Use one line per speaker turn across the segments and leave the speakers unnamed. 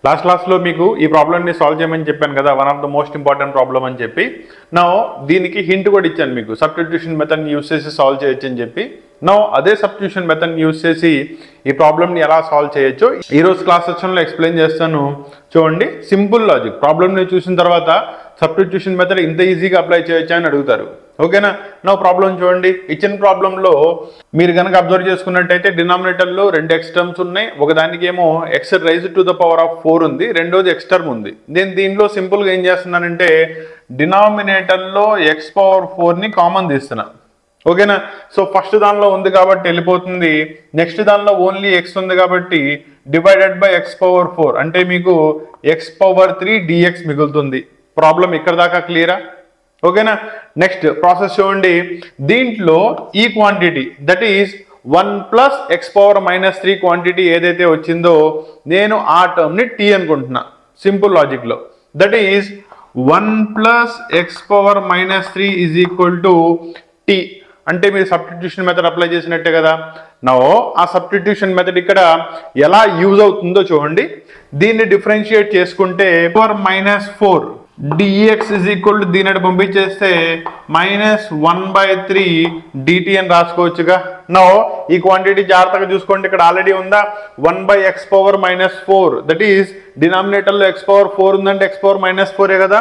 Last క్లాస్లో మీకు ఈ ప్రాబ్లమ్ని సాల్వ్ చేయమని చెప్పాను కదా, one of the most important problem అని చెప్పి. నా దీనికి హింట్ కూడా ఇచ్చాను మీకు, సబ్స్టిట్యూషన్ మెథడ్ని యూస్ చేసి సాల్వ్ చేయొచ్చు అని చెప్పి. నా అదే సబ్స్టిట్యూషన్ మెథడ్ని యూస్ చేసి ఈ ప్రాబ్లమ్ని ఎలా సాల్వ్ చేయొచ్చో ఈరోజు క్లాస్ సెక్షన్లో ఎక్స్ప్లెయిన్ చేస్తాను. చూడండి, సింపుల్ లాజిక్. ప్రాబ్లమ్ని చూసిన తర్వాత సబ్స్టిట్యూషన్ మెథడ్ ఇంత ఈజీగా అప్లై చేయొచ్చా అని అడుగుతారు. ఓకేనా? నా ప్రాబ్లం చూడండి, ఇచ్చిన ప్రాబ్లంలో మీరు కనుక అబ్జర్వ్ చేసుకున్నట్టయితే డినామినేటర్లో 2 x టర్మ్స్ ఉన్నాయి. ఒకదానికి ఏమో x raise to the power of 4 ఉంది, రెండోది x టర్మ్ ఉంది. నేను దీనిలో సింపుల్గా ఏం చేస్తున్నానంటే డినామినేటర్లో x పవర్ 4ని కామన్ తీస్తున్నా. ఓకేనా? సో ఫస్ట్ దానిలో ఉంది కాబట్టి వెళ్ళిపోతుంది, నెక్స్ట్ దానిలో ఓన్లీ x ఉంది కాబట్టి డివైడెడ్ బై x పవర్ 4 అంటే మీకు x పవర్ 3 dx మిగులుతుంది. ప్రాబ్లం ఇక్కడ దాకా క్లియరా? ఓకేనా? నెక్స్ట్ ప్రాసెస్ చూడండి, దీంట్లో ఈ quantity that is 1 plus x power -3 quantity ఏదైతే వచ్చిందో నేను ఆ టర్మ్ని t అనుకుంటున్నా. సింపుల్ లాజిక్లో that is 1 plus x power -3 is equal to t అంటే మీరు సబ్స్టిట్యూషన్ మెథడ్ అప్లై చేసినట్టే కదా. నో ఆ సబ్స్టిట్యూషన్ మెథడ్ ఇక్కడ ఎలా యూజ్ అవుతుందో చూడండి. దీన్ని డిఫరెన్షియేట్ చేసుకుంటే power -4 dx is equal to దీని పంపించేస్తే -1/3 dt అని రాసుకోవచ్చుగా. నో ఈ క్వాంటిటీ జాగ్రత్తగా చూసుకోండి, ఇక్కడ ఆల్రెడీ ఉందా 1/x పవర్ -4 దట్ ఈస్ డినామినేటర్లో x పవర్ 4 ఉందంటే x పవర్ -4 కదా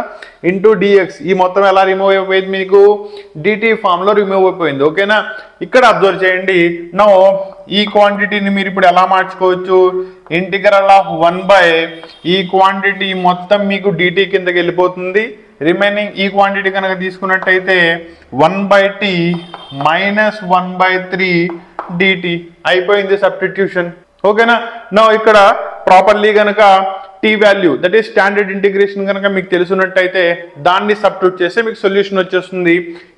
ఇంటూ dx. ఈ మొత్తం ఎలా రిమూవ్ అయిపోయింది, మీకు dt ఫామ్లో రిమూవ్ అయిపోయింది. ఓకేనా? ఇక్కడ అబ్జర్వ్ చేయండి. నో ఈ క్వాంటిటీని మీరు ఇప్పుడు ఎలా మార్చుకోవచ్చు, ఇంటిగ్రల్ ఆఫ్ 1 ఈ క్వాంటిటీ మొత్తం మీకు dt కిందకి వెళ్ళిపోతుంది. రిమైనింగ్ ఈ క్వాంటిటీ కనుక తీసుకున్నట్టయితే 1/t -1/3 dt అయిపోయింది సబ్స్టిట్యూషన్. ఓకేనా? నా ఇక్కడ ప్రాపర్లీ కనుక t value that is standard integration కనుక మీకు తెలుసున్నట్టయితే దాన్ని సబ్స్టిట్యూట్ చేస్తే మీకు సొల్యూషన్ వచ్చేస్తుంది.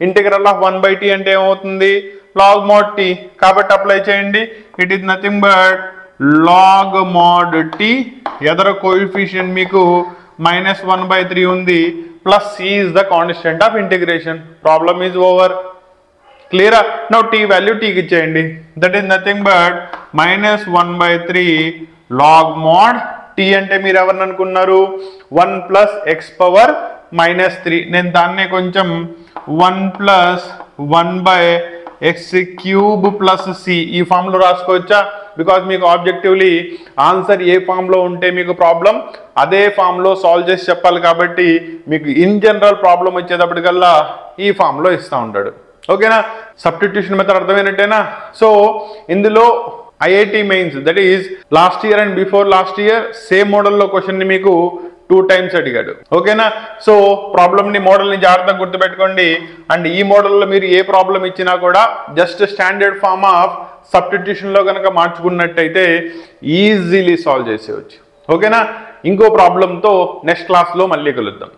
ఇంటిగ్రల్ ఆఫ్ 1/t అంటే ఏమవుతుంది, log mod t కాబట్టి అప్లై చేయండి. It is nothing but log mod t. ఎదర కోఎఫిషియంట్ మీకు -1/3 ఉంది, plus c is the constant of integration. Problem is over. Clear? Now t value t కి ఇచ్చేయండి. That is nothing but -1/3 log mod t అంటే మీరు ఎవరిని అనుకున్నారు, 1 ప్లస్ x పవర్ -3. నేను దాన్నే కొంచెం 1 plus 1/x cube plus c ఈ ఫామ్లో రాసుకోవచ్చా? బికాజ్ మీకు ఆబ్జెక్టివ్లీ ఆన్సర్ ఏ ఫామ్లో ఉంటే మీకు ప్రాబ్లం అదే ఫామ్లో సాల్వ్ చేసి చెప్పాలి కాబట్టి మీకు ఇన్ జనరల్ ప్రాబ్లం వచ్చేటప్పటికల్లా ఈ ఫామ్లో ఇస్తూ ఉంటాడు. ఓకేనా? సబ్స్టిట్యూషన్ మెథడ్ అర్థమైనట్టేనా? సో ఇందులో IIT mains that is last year and before last year same మోడల్లో క్వశ్చన్ని మీకు 2 times అడిగాడు. ఓకేనా? సో ప్రాబ్లమ్ని మోడల్ని జాగ్రత్తగా గుర్తుపెట్టుకోండి. అండ్ ఈ మోడల్లో మీరు ఏ ప్రాబ్లం ఇచ్చినా కూడా జస్ట్ స్టాండర్డ్ ఫార్మ్ ఆఫ్ సబ్స్టిట్యూషన్లో కనుక మార్చుకున్నట్టయితే ఈజీలీ సాల్వ్ చేసేవచ్చు. ఓకేనా? ఇంకో ప్రాబ్లంతో నెక్స్ట్ క్లాస్లో మళ్ళీ కలుద్దాం.